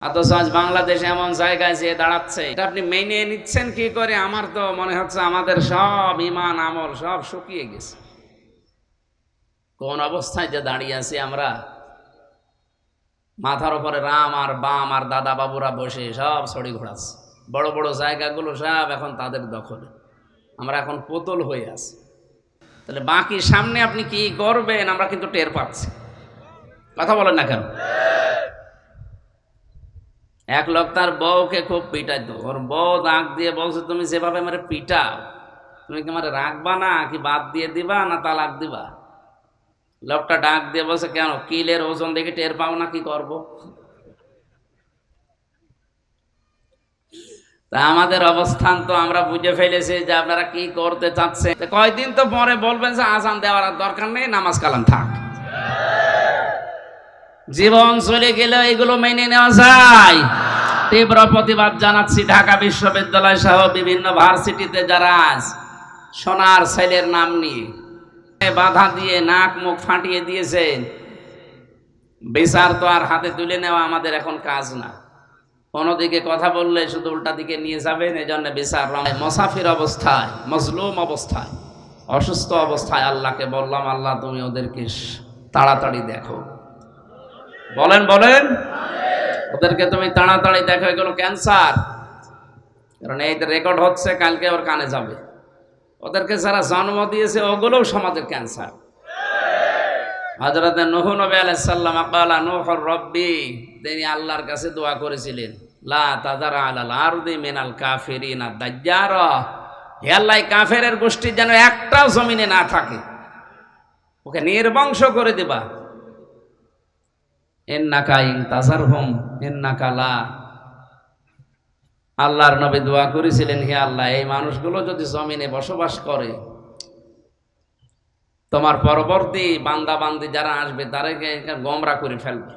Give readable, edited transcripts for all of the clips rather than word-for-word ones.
অথচ আজ বাংলাদেশ এমন জায়গায় যেয়ে দাঁড়াচ্ছে, এটা আপনি মেনে নিচ্ছেন কি করে? আমার তো মনে হচ্ছে আমাদের সব ইমান আমল সব শুকিয়ে গেছে। কোন অবস্থায় যে দাঁড়িয়ে আছি আমরা, মাথার উপরে রাম আর বাম আর দাদা বাবুরা বসে সব ছড়ি ঘোরাচ্ছে। বড় বড় জায়গাগুলো সব এখন তাদের দখলে, আমরা এখন পুতুল হয়ে আছি। তাহলে বাকি সামনে আপনি কি করবেন আমরা কিন্তু টের পাচ্ছি। কথা বলেন না কেন? এক লোক তার বউকে খুব পিটাইতো, ওর বউ দাগ দিয়ে বলছে, তুমি যেভাবে আমার পিটাও, তুমি কি আমার রাখবা না, কি বাদ দিয়ে দিবা না তালাক দিবা? লোকটা ডাক দিয়ে বলছে, কেন কিলের ওজন দেখে টের পাও না কি করব? তা আমাদের অবস্থান তো আমরা বুঝে ফেলেছি যে আপনারা কি করতে চাচ্ছেন। কয়দিন তো পরে বলবেন যে আজান দেওয়ার আর দরকার নেই, নামাজ কালাম থাক। জীবন চলে গেলে এগুলো মেনে নেওয়া যায়? তীব্র প্রতিবাদ জানাচ্ছি ঢাকা বিশ্ববিদ্যালয় সহ বিভিন্ন ভার্সিটিতে যারা আজ সোনার ছেলের নাম নিয়ে বাধা দিয়ে নাক মুখ ফাটিয়ে দিয়েছেন। বিচার তো আর হাতে তুলে নেওয়া আমাদের এখন কাজ না। কোনো দিকে কথা বললে শুধু উল্টা দিকে নিয়ে যাবেন, এই জন্য বিচার মুসাফির অবস্থায়, মজলুম অবস্থায়, অসুস্থ অবস্থায় আল্লাহকে বললাম, আল্লাহ তুমি ওদেরকে তাড়াতাড়ি দেখো। বলেন বলেন, ওদেরকে তুমি তাড়াতাড়ি দেখো, এগুলো ক্যান্সার। কারণ এই রেকর্ড হচ্ছে, কালকে ওর কানে যাবে। ওদেরকে যারা জন্ম দিয়েছে ওগুলোও সমাজের ক্যান্সার। হযরত নূহ নবী আলাইহিস সালাম ক্বালা নূহুর রব্বি, তিনি আল্লাহর কাছে দোয়া করেছিলেন, লা তাযারা আলাল আরদি মিনাল কাফিরিনা দাজ্জারা, হে আল্লাহ কাফেরের গোষ্ঠী যেন একটাও জমিনে না থাকে, ওকে নির্বংশ করে দিবা। ইন্নাকা ইন তাযারহুম ইন্নাকা লা, আল্লাহর নবী দোয়া করেছিলেন, হে আল্লাহ এই মানুষগুলো যদি জমিনে বসবাস করে, তোমার পরবর্তী বান্দা বান্দি যারা আসবে তাদেরকে গোমরা করে ফেলবে,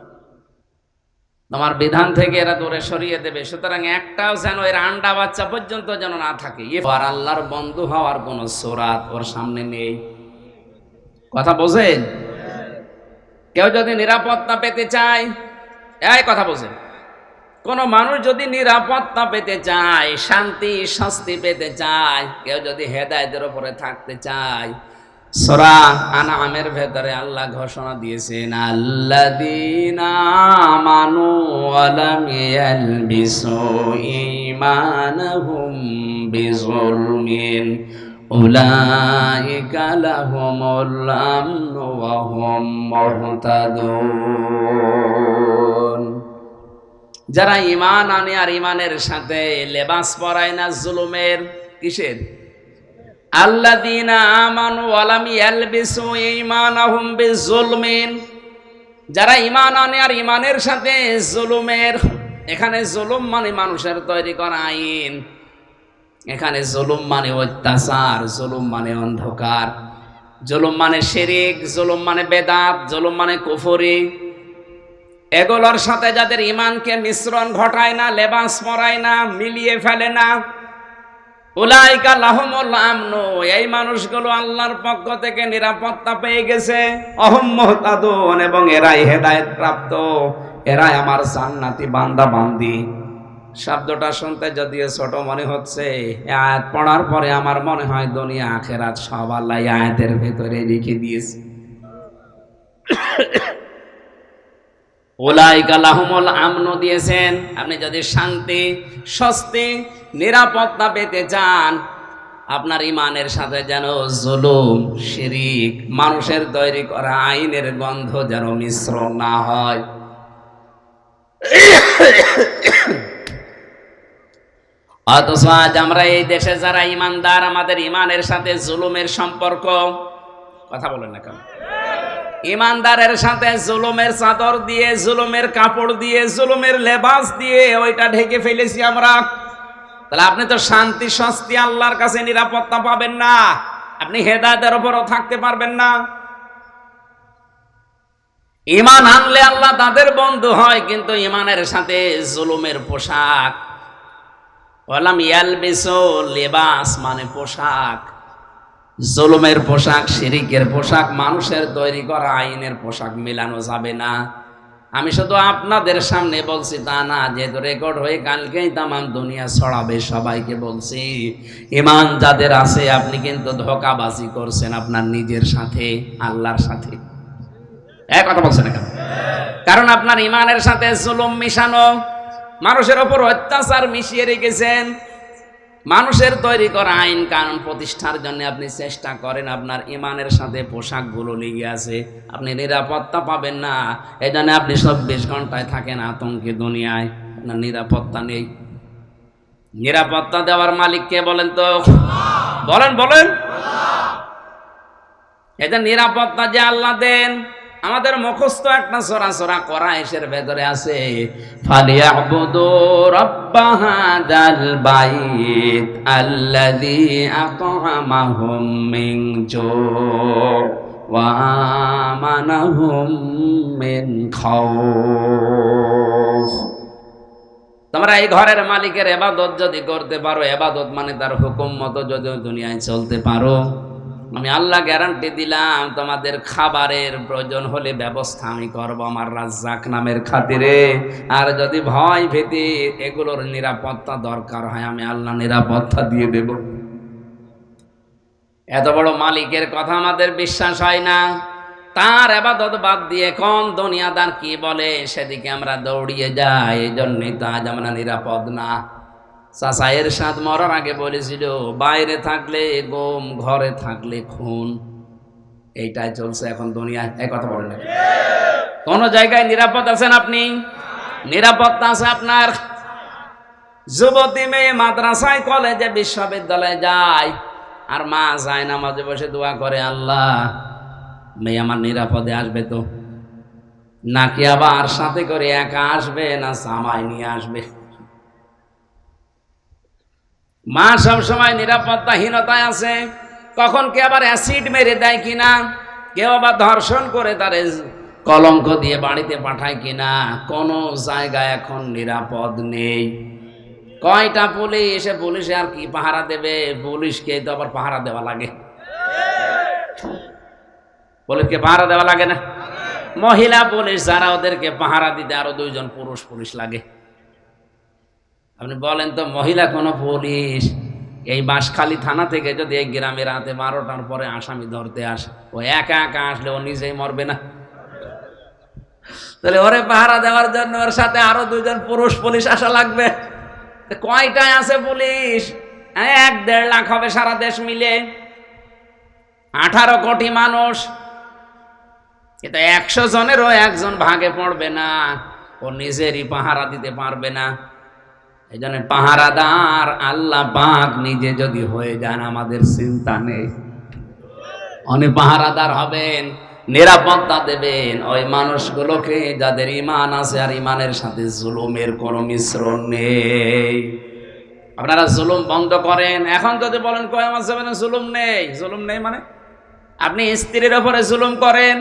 তোমার বিধান থেকে এরা দূরে সরিয়ে দেবে। সুতরাং একটাও যেন এর আন্ডা বাচ্চা পর্যন্ত যেন না থাকে। আর আল্লাহর বন্ধু হওয়ার কোন সূরাত ওর সামনে নেই। কথা বোঝেন? কেউ যদি নিরাপত্তা পেতে চায়, এই কথা বোঝেন, কোন মানুষ যদি নিরাপত্তা পেতে চায়, শান্তি শান্তি পেতে চায়, কেউ যদি হেদায়েতের উপরে থাকতে চায়, সূরা আনআমের ভেতরে আল্লাহ ঘোষণা দিয়েছেন, আল্লাযীনা আমানু ওয়া লাম ইয়ালবিসু ঈমানাহুম বিযুলমিন উলাইকা লাহুমুল আমনু ওয়া হুম মুহতাদুন। যারা ঈমান আনে আর ঈমানের সাথে লেবাস পরায় না জুলুমের, কিসের? আল্লাযীনা আমানু ওয়া লাম ইয়ালবিসু ঈমানাহুম বিযুলমিন, যারা ঈমান আনে আর ঈমানের সাথে জুলুমের, এখানে জুলুম মানে মানুষের তৈরি করা আইন, এখানে জুলুম মানে অত্যাচার, জুলুম মানে অন্ধকার, জুলুম মানে শিরক, জুলুম মানে বেদাত, জুলুম মানে কুফরি। এগুলোর সাথে যাদের ঈমানকে মিশ্রণ ঘটায় না, লেবাস পরায় না, মিলিয়ে ফেলে না, উলাইকা লাহুমুল আমনু, এই মানুষগুলো আল্লাহর পক্ষ থেকে নিরাপত্তা পেয়ে গেছে, অহুম মুহতাদুন, এবং এরাই হেদায়েত প্রাপ্ত, এরাই আমার জান্নাতি বান্দা বান্দি। শব্দটা শুনতে যদিও ছোট মনে হচ্ছে, আয়াত পড়ার পরে আমার মনে হয় দুনিয়া আখিরাত সব আল্লাহ আয়াতের ভেতরে লিখে দিয়েছে। উলাইকা লাহুমুল আমনু দিয়েছেন। আপনি যদি শান্তি, স্বস্তি, নিরাপত্তা পেতে চান, আপনার ঈমানের সাথে যেন জুলুম, শিরক, মানুষের তৈরি করা আইনের গন্ধ যেন মিশ্রণ না হয়। অথচ আজ আমরা এই দেশে যারা ঈমানদার, আমাদের ঈমানের সাথে জুলুমের সম্পর্ক। কথা বলেন না কেন? ঈমানদারের সাথে জুলুমের চাদর দিয়ে, জুলুমের কাপড় দিয়ে, জুলুমের লেবাস দিয়ে ওইটা ঢেকে ফেলেছি আমরা। তাহলে আপনি তো শান্তি, স্বস্তি, আল্লাহর কাছে নিরাপত্তা পাবেন না, আপনি হেদায়েতের উপরও থাকতে পারবেন না। ঈমান আনলে আল্লাহ তাদের বন্ধু হয়, কিন্তু ঈমানের সাথে জুলুমের পোশাক, ওয়ালাম ইয়ালবিসু, লেবাস মানে পোশাক, জুলুমের পোশাক, শিরকের পোশাক, মানুষের তৈরি করা আইনের পোশাক মেলানো যাবে না। আমি শুধু আপনাদের সামনে বলছি তা না, যেহেতু রেকর্ড হয়ে কালকেই তামাম দুনিয়া ছড়াবে, সবাইকে বলছি ঈমান যাদের আছে আপনি কিন্তু ধোঁকাবাজি করছেন আপনার নিজের সাথে, আল্লাহর সাথে। এক কথা বলছেন না কেন? কারণ আপনার ঈমানের সাথে জুলুম মিশানো, মানুষের ওপর অত্যাচার মিশিয়ে রেখেছেন। মানুষের তৈরি করা আইন কানুন প্রতিষ্ঠার জন্য আপনি চেষ্টা করেন, আপনার ঈমানের সাথে পোশাকগুলো লেগে আছে, আপনি নিরাপত্তা পাবেন না। এই জন্য আপনি 24 ঘন্টায় থাকেন আতঙ্কে দুনিয়ায়, আপনার নিরাপত্তা নেই। নিরাপত্তা দেওয়ার মালিক কে বলেন তো? বলেন বলেন। এটা নিরাপত্তা যে আল্লাহ দেন। আমাদের মুখস্থ একটা সূরা সূরা কোরআনের ভেতরে আছে, ফালিয়াবুদু রাব্ব হাযাল বাইত আল্লাযী আত'আমাহুম মিন জু' ওয়া আমানাহুম মিন খাউফ। তোমরা এই ঘরের মালিকের ইবাদত যদি করতে পারো, ইবাদত মানে তার হুকুম মতো যদি দুনিয়ায় চলতে পারো, আমি আল্লাহ গ্যারান্টি দিলাম তোমাদের খাবারের প্রয়োজন হলে ব্যবস্থা আমি করব আমার রাজ্জাক নামের খাতিরে। আর যদি ভয় ভীতি এগুলোর নিরাপত্তা দরকার হয়, আমি আল্লাহ নিরাপত্তা দিয়ে দেব। এত বড় মালিকের কথা আমাদের বিশ্বাস হয় না, তার ইবাদত বাদ দিয়ে কোন দুনিয়াদার কি বলে সেদিকে আমরা দৌড়িয়ে যাই। এই জন্যই তো আজ আমরা নিরাপদ না। চাচা এরশাদ মরার আগে বলেছিল, বাইরে থাকলে গুম, ঘরে থাকলে খুন। এইটাই চলছে এখন দুনিয়ায়। এই কথা বলেন না, কোন জায়গায় নিরাপদ আছেন আপনি? নিরাপত্তা আছে আপনার? যুবতী মেয়ে মাদ্রাসায় কলেজে বিশ্ববিদ্যালয়ে যায়, আর মা যায় নামাজে বসে দোয়া করে, আল্লাহ মেয়ে আমার নিরাপদে আসবে তো, নাকি আবার সাথে করে একা আসবে, না জামাই নিয়ে আসবে? মা সব সময় নিরাপত্তাহীনতায় আছে। কখন কে আবার অ্যাসিড মেরে দেয় কিনা, কেউ আবার ধর্ষণ করে তার কলঙ্ক দিয়ে বাড়িতে পাঠায় কিনা, কোনো জায়গায় এখন নিরাপদ নেই। কয়টা পুলিশ, পুলিশে আর কি পাহারা দেবে? পুলিশকে তো আবার পাহারা দেওয়া লাগে, পুলিশকে পাহারা দেওয়া লাগে না? মহিলা পুলিশ যারা, ওদেরকে পাহারা দিতে আরো 2 জন পুরুষ পুলিশ লাগে। আপনি বলেন তো, মহিলা কোন পুলিশ এই বাঁশখালী থানা থেকে যদি এই গ্রামে রাতে 12টার পরে আসামি ধরতে আসে, ও একা একা আসলে ও নিজেই মরবে না? তাহলে ওরে পাহারা দেওয়ার জন্য ওর সাথে আরো 2 জন পুরুষ পুলিশ আসা লাগবে। কয়টায় আছে পুলিশ? 1-1.5 লাখ হবে সারা দেশ মিলে, 18 কোটি মানুষ। এটা 100 জনেরও 1 জন ভাগে পড়বে না, ও নিজেরই পাহারা দিতে পারবে না। এই জন্য পাহারাদার আল্লাহ পাক নিজে যদি হয়ে যান, আমাদের চিন্তা নেই। উনি পাহারাদার হবেন, নিরাপত্তা দেবেন ওই মানুষগুলোকে যাদের ঈমান আছে আর ঈমানের সাথে জুলুমের কোনো মিশ্রণ নেই। আপনারা জুলুম বন্ধ করেন। এখন যদি বলেন কয় আমার জীবনে জুলুম নেই, জুলুম নেই মানে আপনি স্ত্রীর উপরে জুলুম করেন।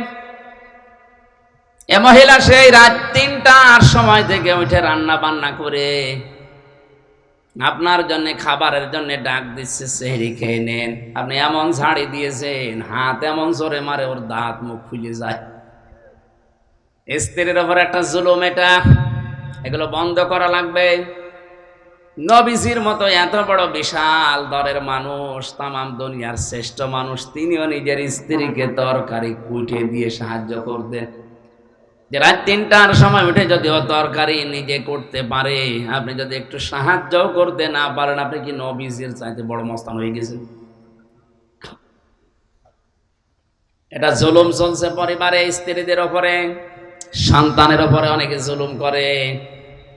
এ মহিলা সেই রাত 3টার সময় থেকে উঠে রান্না বান্না করে আপনার জন্য খাবারের জন্য ডাক দিচ্ছে, সেহরি খেয়ে নেন। আপনি এমন ঝাড়ি দিয়েছেন, হাত এমন জোরে মারে ওর দাঁত মুখ ফুলে যায়। স্ত্রীর ওপর একটা জুলুম এটা, এগুলো বন্ধ করা লাগবে। নবীজির মতো এত বড় বিশাল দরের মানুষ, তামাম দুনিয়ার শ্রেষ্ঠ মানুষ, তিনিও নিজের স্ত্রীকে তরকারি কুটে দিয়ে সাহায্য করতেন। যে রাত 3টার সময় উঠে যদি ও তরকারি নিজে করতে পারে, আপনি যদি একটু সাহায্য করতে না পারেন, আপনি কি নবীজির চাইতে বড় মস্তান হয়ে গেছেন? এটা জুলুম চলছে পরিবারে, স্ত্রীদের ওপরে, সন্তানের ওপরে অনেকে জুলুম করে।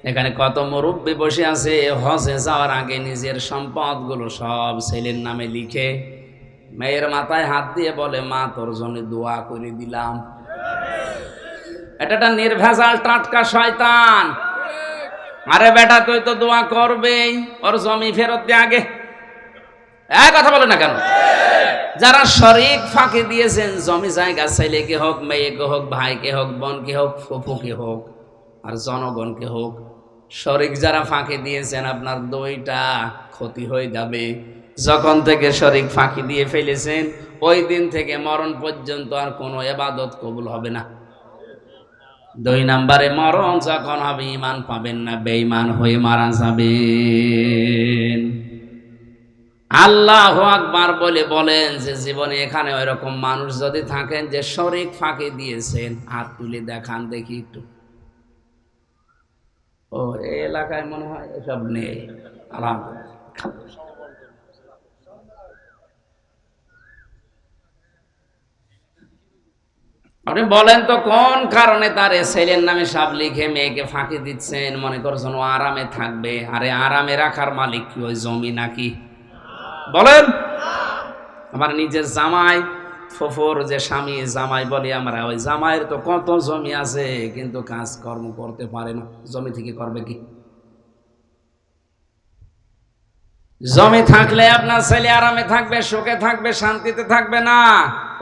এখানে কত মুরব্বী বসে আছে, হজে যাওয়ার আগে নিজের সম্পদগুলো সব ছেলের নামে লিখে মেয়ের মাথায় হাত দিয়ে বলে, মা তোর জন্য দোয়া করে দিলাম। এটা একটা নির্ভেজাল টাটকা শয়তান। আরে বেটা তুই তো দোয়া করবেই, ওর জমি ফেরত দে আগে। কথা বলে না কেন? যারা শরীক ফাঁকি দিয়েছেন, জমি জায়গা ছেলেকে হোক, মেয়েকে হোক, ভাইকে হোক, বোনকে হোক, ফুফুকে হোক, আর জনগণকে হোক, শরীক যারা ফাঁকি দিয়েছেন, আপনার 2টা ক্ষতি হয়ে যাবে। যখন থেকে শরীক ফাঁকি দিয়ে ফেলেছেন, ওই দিন থেকে মরণ পর্যন্ত আর কোনো ইবাদত কবুল হবে না। দুই নম্বরে মরণ যখন হবে ঈমান পাবেন না, বেঈমান হয়ে মারা যাবেন। আল্লাহু আকবার বলে বলেন যে জীবনে এখানে ওইরকম মানুষ যদি থাকেন যে শরীক ফাঁকি দিয়েছেন, হাত তুলে দেখান দেখি একটু। ও এই এলাকায় মনে হয় এসব নেই। আলহামদুলিল্লাহ। আপনি বলেন তো কোন কারণে তার ছেলের নামে সব লিখে মেয়েকে ফাঁকি দিচ্ছেন? মনে করছেন ও আরামে থাকবে। আরে আরামে রাখার মালিক কি ওই জমি নাকি? বলেন। আমার নিজের জামাই, ফুফুর যে স্বামী জামাই বলি আমরা, ওই জামাইয়ের তো কত জমি আছে কিন্তু কাজকর্ম করতে পারে না। জমি থেকে করবে কি? জমি থাকলে আপনার ছেলে আরামে থাকবে, সুখে থাকবে, শান্তিতে থাকবে না।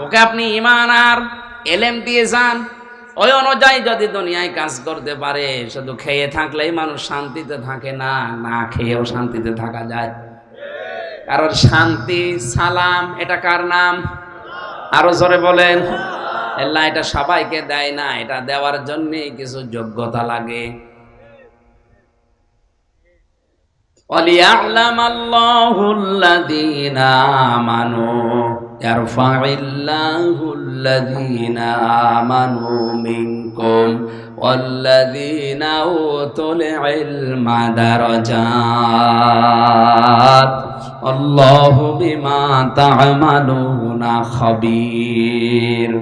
ওকে আপনি ঈমান আর এলেম দিয়ে যান, ওই অনুযায়ী যদি দুনিয়ায় কাজ করতে পারে। শুধু খেয়ে থাকলেই মানুষ শান্তিতে থাকে না, না খেয়েও শান্তিতে থাকা যায়। কারণ শান্তি সালাম এটা কার নাম? আরো জোরে বলেন। আল্লাহ এটা সবাইকে দেয় না, এটা দেওয়ার জন্য কিছু যোগ্যতা লাগে। وَلِيَعْلَمَ اللَّهُ الَّذِينَ آمَنُوا يَرْفَعِ اللَّهُ الَّذِينَ آمَنُوا مِنكُمْ وَالَّذِينَ أُوتُوا الْعِلْمَ دَرَجَاتٍ اللَّهُ بِمَا تَعْمَلُونَ خَبِيرٌ।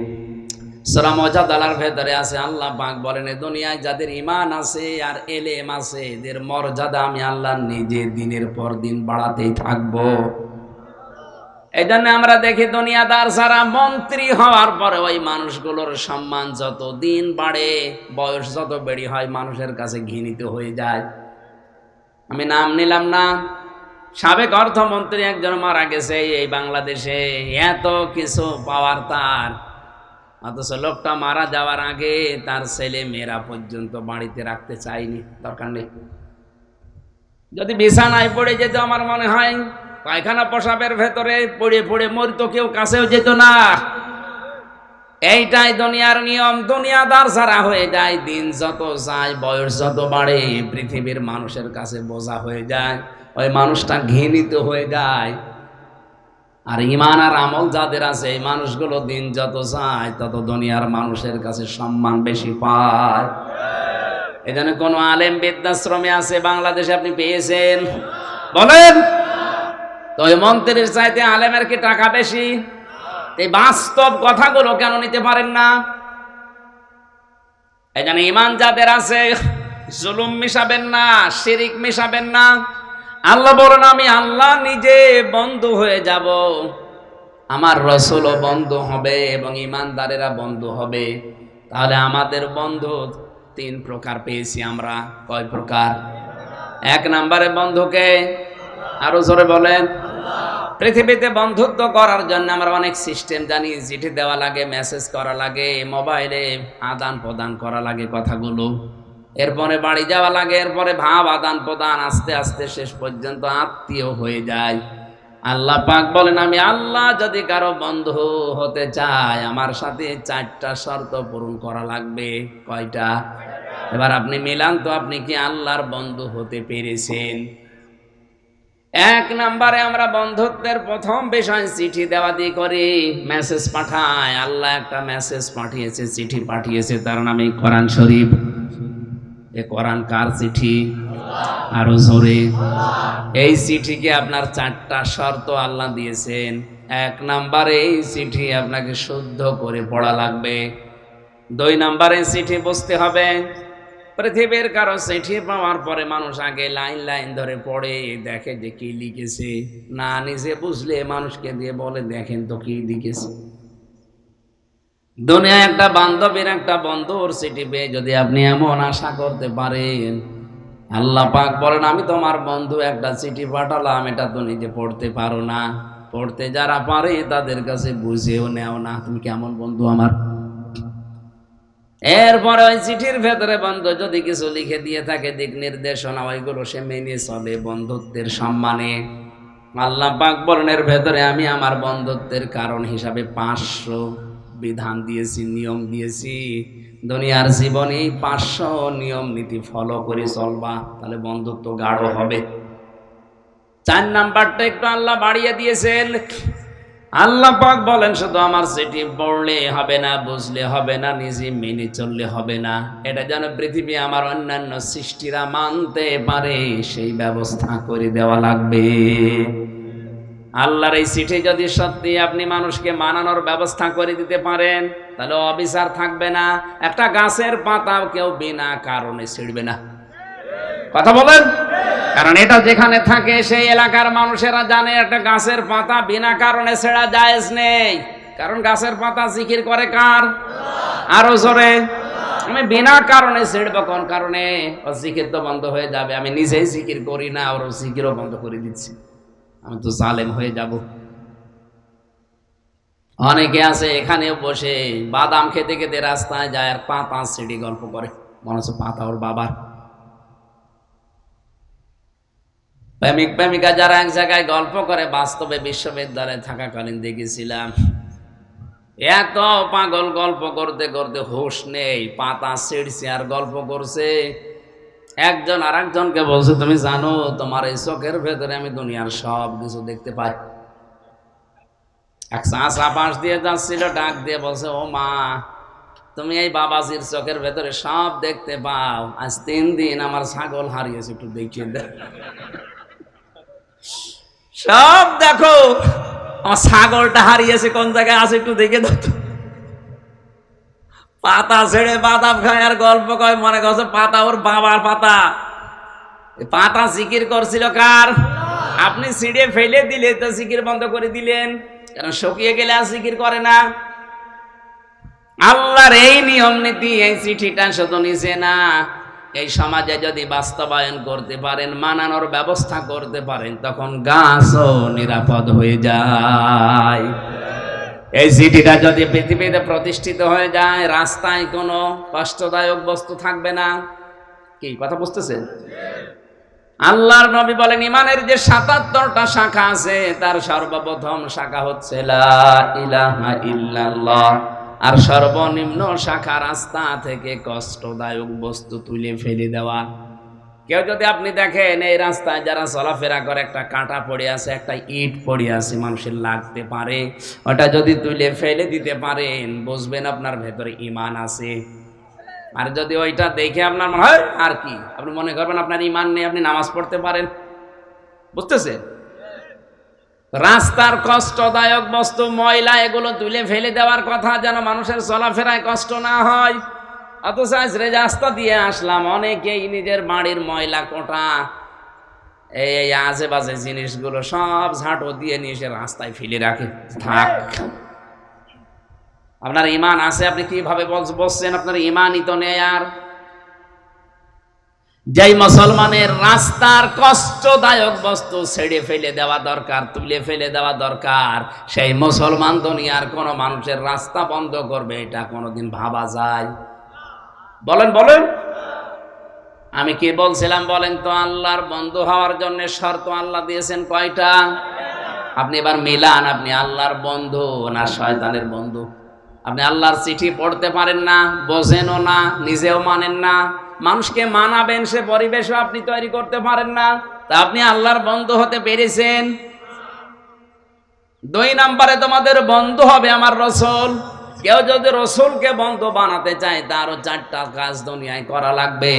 সূরা মুজাদালার ভেতরে আছে, আল্লাহ পাক বলেন দুনিয়ায় যাদের ঈমান আছে আর এলেম আছে এদের মর্যাদা আমি আল্লাহ নিজে দিনের পর দিন বাড়াতেই থাকবো। এই জন্য আমরা দেখি দুনিয়াদার যারা মন্ত্রী হওয়ার পরে ওই মানুষগুলোর সম্মান যত দিন বাড়ে, বয়স যত বেড়ে হয়, মানুষের কাছে ঘৃণিত হয়ে যায়। আমি নাম নিলাম না, সাবেক অর্থমন্ত্রী একজন মারা গেছে এই বাংলাদেশে, এত কিছু পাওয়ার তার, অথচ লোকটা মারা যাওয়ার আগে তার ছেলে মেয়েরা পর্যন্ত বাড়িতে রাখতে চায়নি। দরকার নেই। যদি বিছানায় পড়ে যেত আমার মনে হয় পায়খানা প্রসাবের ভেতরে পড়ে পড়ে মরতো, কেউ কাছেও যেত না। এইটাই দুনিয়ার নিয়ম। দুনিয়াদার যারা হয়ে যায়, দিন যত যায়, বয়স যত বাড়ে, পৃথিবীর মানুষের কাছে বোঝা হয়ে যায়, ওই মানুষটা ঘৃণিত হয়ে যায়। আর ঈমান আর আমল যাদের আছে এই মানুষগুলো দিন যত যায় তত দুনিয়ার মানুষের কাছে সম্মান বেশি পায়। এজন্য কোন আলেম বৃদ্ধাশ্রমে আছে বাংলাদেশে আপনি পেয়েছেন? বলেন তো। ওই মন্ত্রীর চাইতে আলেমের কি টাকা বেশি? এই বাস্তব কথাগুলো কেন নিতে পারেন না? এজন্য ঈমান যাদের আছে জুলুম মিশাবেন না, শিরিক মিশাবেন না। আল্লাহ বলেন আমি আল্লাহ নিজে বন্ধু হয়ে যাব, আমার রাসূলও বন্ধু হবে এবং ঈমানদারেরা বন্ধু হবে। তাহলে আমাদের বন্ধু তিন প্রকার পেয়েছি আমরা। কয় প্রকার? এক নম্বরে বন্ধুকে, আরো জোরে বলেন। পৃথিবীতে বন্ধুত্ব করার জন্য আমরা অনেক সিস্টেম জানি। চিঠি দেওয়া লাগে, মেসেজ করা লাগে, মোবাইলে আদান প্রদান করা লাগে কথাগুলো, এরপরে বাড়ি যাওয়া লাগে, এরপরে ভাব আদান প্রদান, আস্তে আস্তে শেষ পর্যন্ত আত্মীয় হয়ে যায়। আল্লাহ পাক বলেন আমি আল্লাহ যদি কারো বন্ধু হতে চাই আমার সাথে চারটা শর্ত পূরণ করা লাগবে। কয়টা? এবার আপনি মিলান তো, আপনি কি আল্লাহর বন্ধু হতে পেরেছেন? এক নম্বরে আমরা বন্ধুত্বের প্রথম বিষয় চিঠি দেওয়া দিয়ে করি, মেসেজ পাঠায়। আল্লাহ একটা মেসেজ পাঠিয়েছে, চিঠি পাঠিয়েছে, তার নামে কোরআন শরীফ। এ কোরআন কার চিঠি? আরো জোরে। এই চিঠিকে আপনার চারটা শর্ত আল্লাহ দিয়েছেন। এক নম্বরে এই চিঠি আপনাকে শুদ্ধ করে পড়া লাগবে। দুই নম্বরে চিঠি বুঝতে হবে। পৃথিবীর কারো চিঠি পাওয়ার পরে মানুষ আগে লাইন লাইন ধরে পড়ে, দেখে যে কি লিখেছে, না নিজে বুঝলে মানুষকে দিয়ে বলে দেখেন তো কি লিখেছে। দুনিয়ায় একটা বান্ধবীর একটা বন্ধুর চিঠি পেয়ে যদি আপনি এমন আশা করতে পারেন, আল্লাহ পাক বলেন আমি তোমার বন্ধু একটা চিঠি পাঠালাম, এটা তো নিজে পড়তে পারো না, পড়তে যারা পারে তাদের কাছে বুঝেও নেও না, তুমি কেমন বন্ধু আমার। এরপরে ওই চিঠির ভেতরে বন্ধু যদি কিছু লিখে দিয়ে থাকে দিক নির্দেশনা, ওইগুলো সে মেনে চলে বন্ধুত্বের সম্মানে। আল্লাহ পাক বলেন এর ভেতরে আমি আমার বন্ধুত্বের কারণ হিসাবে 500 বিধান দিয়েছি, নিয়ম দিয়েছি। দুনিয়ার জীবনে 500 নিয়ম নীতি ফলো করে চলবা, তাহলে বন্ধুত্ব গাঢ় হবে। 4 নাম্বারটা একটু আল্লাহ বাড়িয়ে দিয়েছেন। আল্লাহ পাক বলেন শুধু আমার চিঠি পড়লে হবে না, বুঝলে হবে না, নিজে মেনে চললে হবে না, এটা যেন পৃথিবী আমার অন্যান্য সৃষ্টিরা মানতে পারে সেই ব্যবস্থা করে দেওয়া লাগবে। আল্লাহর এই চিঠি যদি সত্যি আপনি মানুষকে মানানোর ব্যবস্থা করে দিতে পারেন, তাহলে অবিচার থাকবে না। একটা গাছের পাতাও কেউ বিনা কারণে ছিঁড়বে না, কথা বলেন। কারণ এটা যেখানে থাকে সেই এলাকার মানুষেরা জানে একটা গাছের পাতা বিনা কারণে ছেঁড়া জায়েজ নেই। কারণ গাছের পাতা জিকির করে কার? আরো জোরে। আমি বিনা কারণে ছিঁড়বো কোন কারণে? ওর জিকির তো বন্ধ হয়ে যাবে। আমি নিজেই জিকির করি না, ওর জিকিরও বন্ধ করে দিচ্ছি, আমি তো জালেম হয়ে যাব। অনেকে আছে এখানেও বসে বাদাম খেতে খেতে রাস্তায় যায় আর পাতা ছিঁড়ি গল্প করে, মনে হচ্ছে পাতা ওর বাবার। প্রেমিক প্রেমিকা যারা এক জায়গায় গল্প করে, বাস্তবে বিশ্ববিদ্যালয়ে থাকাকালীন দেখেছিলাম এত পাগল গল্প করতে করতে হুঁশ নেই, পাতা ছিঁড়ছে আর গল্প করছে। একজন আর একজনকে বলছে, তুমি জানো তোমার এই চোখের ভেতরে আমি দুনিয়ার সব কিছু দেখতে পাই। এক চাচা পাশ দিয়ে যাচ্ছিল, ডাক দিয়ে বলছে, ও মা, তুমি এই বাবাজির চোখের ভেতরে সব দেখতে পাও, আজ 3 দিন আমার ছাগল হারিয়েছে, একটু দেখিয়ে দে। সব দেখো, আমার ছাগলটা হারিয়েছে কোন জায়গায় আছে একটু দেখে দাও। পাতা ছেড়ে বাদাম খায় আর গল্প কয়, মনে করছে পাতা ওর বাবার পাতা। পাতা জিকির করছিল কার? আপনি ছিঁড়ে ফেলে দিলে তো জিকির বন্ধ করে দিলেন, কারণ শুকিয়ে গেলে আর জিকির করে না। আল্লাহর এই নিয়ম নীতি, এই চিঠিটা শুধু নিছে না, এই সমাজে যদি বাস্তবায়ন করতে পারেন, মানানোর ব্যবস্থা করতে পারেন, তখন গাছও নিরাপদ হয়ে যায়। এই চিঠিটা যদি পৃথিবীতে প্রতিষ্ঠিত হয়ে যায়, রাস্তায় কোনো কষ্টদায়ক বস্তু থাকবে না। কি কথা বুঝতেছেন? আল্লাহর নবী বলেন, ইমানের যে 77টা শাখা আছে, তার সর্বপ্রথম শাখা হচ্ছে লা ইলাহা ইল্লাল্লাহ, আর সর্বনিম্ন শাখা রাস্তা থেকে কষ্টদায়ক বস্তু তুলে ফেলে দেওয়া। কেউ যদি আপনি দেখেন এই রাস্তায় যারা চলাফেরা করে, একটা কাঁটা পড়ে আছে, একটা ইট পড়ে আছে, মানুষের লাগতে পারে, ওটা যদি তুলে ফেলে দিতে পারেন, বুঝবেন আপনার ভেতরে ঈমান আছে। আর যদি ওইটা দেখে আপনার মনে হয় আর কি, আপনি মনে করবেন আপনার ঈমান নেই, আপনি নামাজ পড়তে পারেন। বুঝতেছেন? রাস্তার কষ্টদায়ক বস্তু, ময়লা, এগুলো তুলে ফেলে দেওয়ার কথা, যেন মানুষের চলাফেরায় কষ্ট না হয়। অথচ আজ রাস্তা দিয়ে আসলাম, অনেকেই নিজের বাড়ির ময়লা কোটা, এই আজে বাজে জিনিসগুলো সব ঝাঁটো দিয়ে নিয়ে এসে রাস্তায় ফেলে রাখে। থাক, আপনার ঈমান আছে, আপনি কিভাবে বলছেন আপনার ঈমানই তো নেই। আর যেই মুসলমানের রাস্তার কষ্টদায়ক বস্তু ছেড়ে ফেলে দেওয়া দরকার, তুলে ফেলে দেওয়া দরকার, সেই মুসলমান দুনিয়ার কোন মানুষের রাস্তা বন্ধ করবে এটা কোনোদিন ভাবা যায়? বলেন বলেন। আমি কি বলছিলাম বলেন তো? আল্লাহর বন্ধু হওয়ার জন্য শর্ত আল্লাহ দিয়েছেন কয়টা? আপনি এবার মিলান, আপনি আল্লাহর বন্ধু না শয়তানের বন্ধু? আপনি আল্লাহর চিঠি পড়তে পারেন না, বোঝেনও না, নিজেও মানেন না, মানুষকে মানাবেন সে পরিবেশও আপনি তৈরি করতে পারেন না, তা আপনি আল্লাহর বন্ধু হতে পেরেছেন? 2 নম্বরে তোমাদের বন্ধু হবে আমার রাসূল। কেউ যদি রাসূলকে বন্ধু বানাতে চায়, তারও 4টা কাজ দুনিয়ায় করা লাগবে।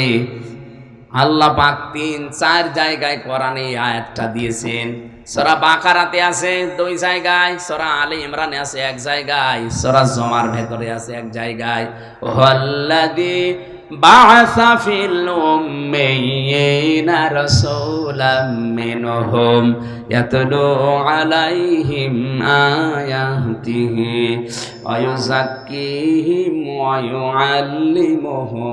আল্লাহ পাক 3-4 জায়গায় কোরআনে আয়াতটা দিয়েছেন। সূরা বাকারাতে আছে 2 জায়গায়, সূরা আলে ইমরানে আছে 1 জায়গায়, সূরা জুমার ভেতরে আছে 1 জায়গায়। ওয়াল্লাযী বা'আসা ফিল উম্মিয়িনা রাসূলাম মিনহুম ইয়াতলু আলাইহিম আয়াতিহি ওয়া ইউযাক্কিহিম ওয়া ইউআল্লিমুহুমুল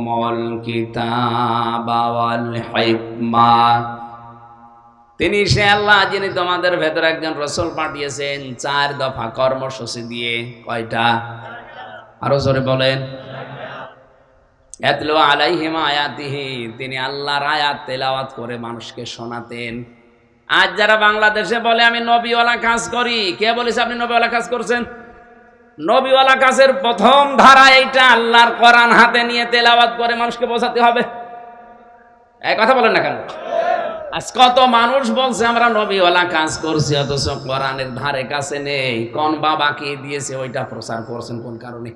কিতাবা ওয়াল হিকমা। তিনি সে আল্লাহ যিনি তোমাদের ভেতরে একজন রাসূল পাঠিয়েছেন 4 দফা কর্মসূচি দিয়ে। কয়টা? আরো জোরে বলেন। ইয়াতলু আলাইহিম আয়াতিহি, তিনি আল্লাহর আয়াত তেলাওয়াত করে মানুষকে শোনাতেন। আজ যারা বাংলাদেশে বলে আমি নবীওয়ালা কাজ করি, কে বলেছে আপনি নবীওয়ালা কাজ করছেন? নবীওয়ালা কাজের প্রথম ধারা এইটা, আল্লাহর কোরআন হাতে নিয়ে তেলাওয়াত করে মানুষকে বোঝাতে হবে। এই কথা বলেন না কেন? আজ কত মানুষ বলছে আমরা নবীওয়ালা কাজ করছি, অথচ কোরআনের ধারে কাছে নেই। কোন বাবাকে দিয়েছে ওইটা প্রচার করছেন কোন কারণে?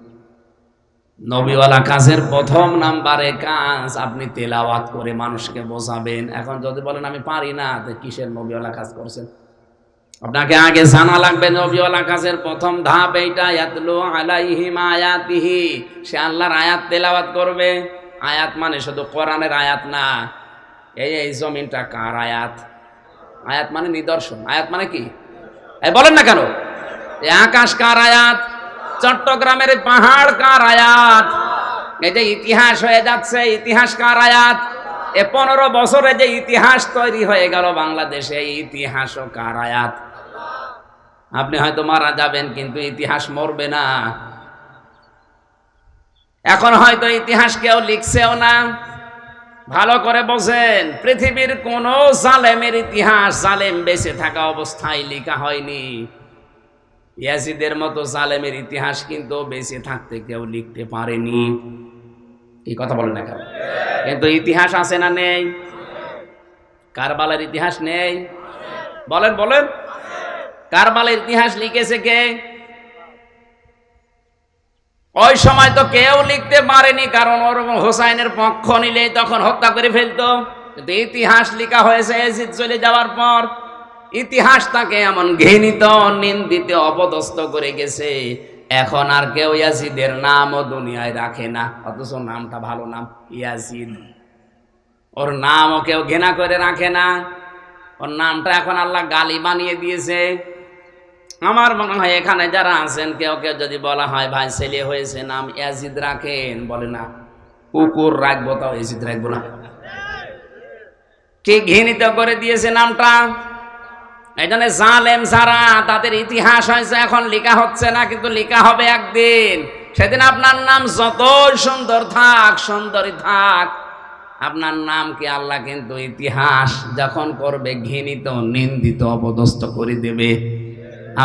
নবীওয়ালা কাজের প্রথম নাম্বারে কাজ আপনি তেলাওয়াত করে মানুষকে বোঝাবেন। এখন যদি বলেন আমি পারি না, তো কিসের নবীওয়ালা কাজ করছেন? আপনাকে আগে জানা লাগবে নবীওয়ালা কাজের প্রথম ধাপ এইটা, ইয়াতলু আলাইহিম আয়াতিহি, সে আল্লাহর আয়াত তেলাওয়াত করবে। আয়াত মানে শুধু কোরআনের আয়াত না, এই জমিনটা কার আয়াত? আয়াত মানে নিদর্শন। আয়াত মানে কি? এই বলেন না কেন? এই আকাশ কার আয়াত? চট্টগ্রামের পাহাড় কার আয়াত? এই যে ইতিহাস হয়ে যাচ্ছে, ইতিহাস কার আয়াত? 15 বছরে যে ইতিহাস তৈরি হয়ে গেল বাংলাদেশে, এই ইতিহাসও কার আয়াত? আপনি হয়তো মারা যাবেন, কিন্তু ইতিহাস মরবে না। এখন হয়তো ইতিহাস কেউ লিখছেও না। ভালো করে বোঝেন, পৃথিবীর কোন জালেমের ইতিহাস জালেম বেঁচে থাকা অবস্থায় লেখা হয়নি। ইয়াজিদের মতো জালেমের ইতিহাস কিন্তু বেঁচে থাকতে কেউ লিখতে পারেনি। এই কথা বলেন না কেন? কিন্তু ইতিহাস আছে না নেই? কারবালার ইতিহাস নেই? বলেন বলেন, কারবালার ইতিহাস লিখেছে কে? ওই সময় তো কেউ লিখতে পারেনি, কারণ ওর হোসাইনের পক্ষ নিলে তখন হত্যা করে ফেলতো। কিন্তু ইতিহাস লেখা হয়েছে ইয়াজিদ চলে যাওয়ার পর। ইতিহাস তাকে এমন ঘৃণিত, নিন্দিত, অপদস্থ করে গেছে, এখন আর কেউ ইয়াজিদের নামও দুনিয়ায় রাখে না। অথচ নামটা ভালো নাম, ইয়াজিদ। ওর নামও কেউ ঘৃণা করে রাখে না। ওর নামটা এখন আল্লাহ গালি বানিয়ে দিয়েছে। আমার মনে হয় এখানে যারা আছেন, কেউ কেউ যদি বলা হয় ভাই ছেলে হয়েছে নাম ইয়াজিদ রাখেন, বলে না কুকুর রাখবো, তাও ইয়াজিদ রাখবো না। কি ঘৃণিত করে দিয়েছে নামটা। এই জন্য জালেম যারা, তাদের ইতিহাস হয়েছে এখন লেখা হচ্ছে না, কিন্তু লেখা হবে একদিন। সেদিন আপনার নাম যতই সুন্দর থাক, সুন্দরী থাক, আপনার নামকে আল্লাহ কিন্তু ইতিহাস যখন করবে ঘৃণিত, নিন্দিত, অপদস্থ করে দেবে।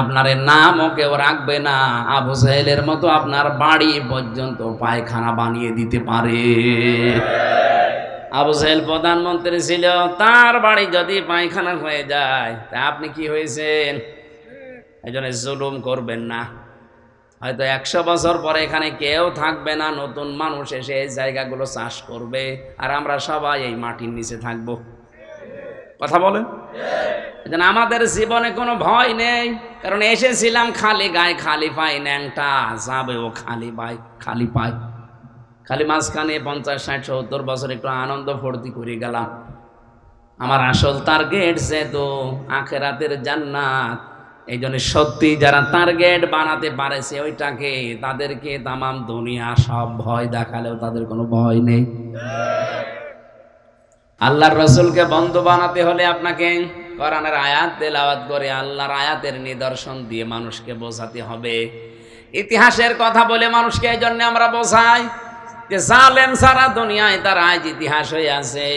আপনার নামও কেউ রাখবে না। আবু জাহেলের মতো আপনার বাড়ি পর্যন্ত পায়খানা বানিয়ে দিতে পারে। আবু জাহেল প্রধানমন্ত্রী ছিল, তার বাড়ি যদি পায়খানা হয়ে যায়, তা আপনি কি হয়েছেন? এই জন্য জুলুম করবেন না। হয়তো 100 বছর পরে এখানে কেউ থাকবে না, নতুন মানুষ এসে এই জায়গাগুলো চাষ করবে, আর আমরা সবাই এই মাটির নিচে থাকবো। কথা বলেন? এই জন্য আমাদের জীবনে কোনো ভয় নেই, কারণ এসেছিলাম খালি গায়ে, খালি পাই, ন্যাংটা যাবেও খালি পাই, খালি পাই। খালি মাঝখানে 50, 60, 70 বছর একটু আনন্দ ফুর্তি করে গেলাম। আমার আসল টার্গেট যেহেতু আখিরাতের জান্নাত, এই জন্য সত্যি যারা টার্গেট বানাতে পারেছে ওইটাকে, তাদেরকে তামাম দুনিয়া সব ভয় দেখালেও তাদের কোনো ভয় নেই। আল্লাহর রসুলকে বন্ধু বানাতে হলে আপনাকে কোরআনের আয়াত তেলাওয়াত করে আল্লাহর আয়াতের নিদর্শন দিয়ে মানুষকে বোঝাতে হবে। ইতিহাসের কথা বলে মানুষকে এই জন্য আমরা বোঝাই যে জালেম সারা দুনিয়ায় তার আজ ইতিহাস হয়ে আছে,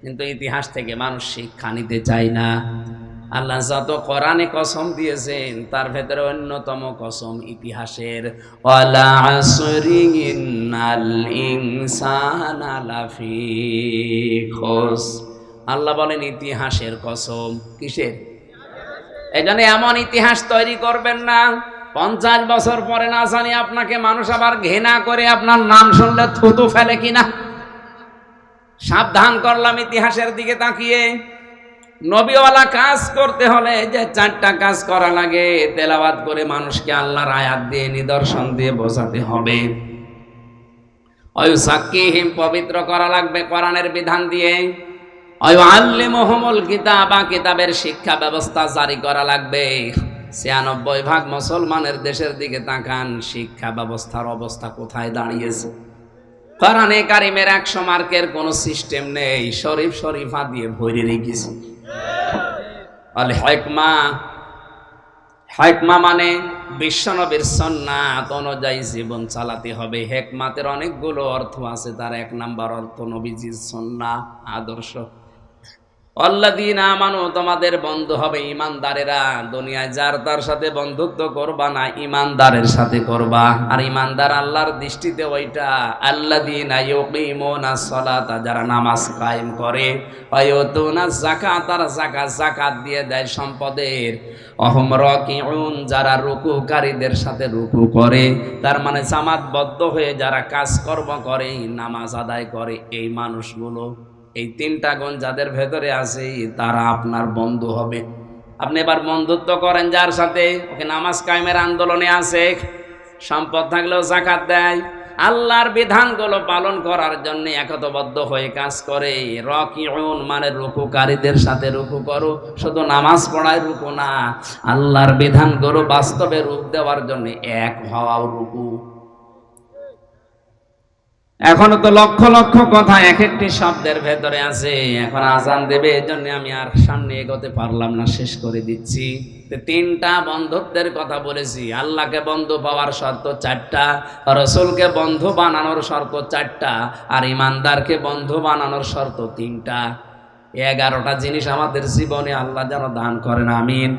কিন্তু ইতিহাস থেকে মানুষ শিক্ষা নিতে চায় না। আল্লাহ যত কোরআনে কসম দিয়েছেন, তার ভেতরে অন্যতম কসম ইতিহাসের। ওয়ালা আসরি ইন্নাল ইনসানা লাফি খুস। আল্লাহ বলেন ইতিহাসের কসম। কিসের? এই জন্য এমন ইতিহাস তৈরি করবেন না 50 বছর পরে না জানি আপনাকে মানুষ আবার ঘৃণা করে আপনার নাম শুনলে থুতু ফেলে কিনা। সাবধান করলাম ইতিহাসের দিকে তাকিয়ে। নবীওয়ালা কাজ করতে হলে যে 4টা কাজ করা লাগে, তেলাওয়াত করে মানুষকে আল্লাহর আয়াত দিয়ে, নিদর্শন দিয়ে বোঝাতে হবে। ওয়ায়ুসাক্কিহিম, পবিত্র করা লাগবে কোরআনের বিধান দিয়ে। ওয়ায়ুআল্লিমুহুমুল কিতাবা, কিতাবের শিক্ষা ব্যবস্থা জারি করা লাগবে। 96% মুসলমানের দেশের দিকে তাকান, শিক্ষা ব্যবস্থার অবস্থা কোথায় দাঁড়িয়েছে। কোরআনে কারিমের 100 মার্কের কোনো সিস্টেম নেই, শরীফ শরীফা দিয়ে ভরে রেখেছে। আল হিকমা, হিকমা মানে বিশ্বনবীর সুন্নাত অনুযায়ী জীবন চালাতে হবে। হিকমাতের অনেকগুলো অর্থ আছে, তার 1 নাম্বার অর্থ নবীজির সুন্নাহ, আদর্শ। আল্লাযীনা আমানু, তোমাদের বন্ধু হবে ঈমানদারেরা। দুনিয়ায় যার তার সাথে বন্ধুত্ব করবা না, ঈমানদারের সাথে করবা। আর ঈমানদার আল্লাহর দৃষ্টিতে ওইটা আল্লাযীনা ইউকিমুনাস সালাতা, যারা নামাজ কায়েম করে, ওয়া ইউতুনাজ যাকাত, তারা যাকাত দিয়ে দেয় সম্পদের। অহুম রাকিউন, যারা রুকুকারীদের সাথে রুকু করে। তার মানে জামাতবদ্ধ হয়ে যারা কাজকর্ম করে, নামাজ আদায় করে, এই মানুষগুলো, এই তিনটা গুণ যাদের ভেতরে আছে তারা আপনার বন্ধু হবে। আপনি এবার বন্ধুত্ব করেন যার সাথে, ওকে নামাজ কায়েমের আন্দোলনে আছে, সম্পদ থাকলেও যাকাত দেয়, আল্লাহর বিধানগুলো পালন করার জন্য একতাবদ্ধ হয়ে কাজ করে। রাকিউন মানে রুকুকারীদের সাথে রুকু করো। শুধু নামাজ পড়ায় রুকু না, আল্লাহর বিধানগুলো বাস্তবে রূপ দেওয়ার জন্য এক হওয়াও রুকু। এখনো তো লক্ষ লক্ষ কথা এক একটি শব্দের ভেতরে আছে। এখন আজান দেবে, এই জন্য আমি আর সামনে এগোতে পারলাম না, শেষ করে দিচ্ছি। তিনটা বন্ধুত্বের কথা বলেছি। আল্লাহকে বন্ধু পাওয়ার শর্ত চারটা, রসুলকে বন্ধু বানানোর শর্ত চারটা, আর ইমানদারকে বন্ধু বানানোর শর্ত তিনটা। 11টা জিনিস আমাদের জীবনে আল্লাহ যেন দান করেন, আমিন।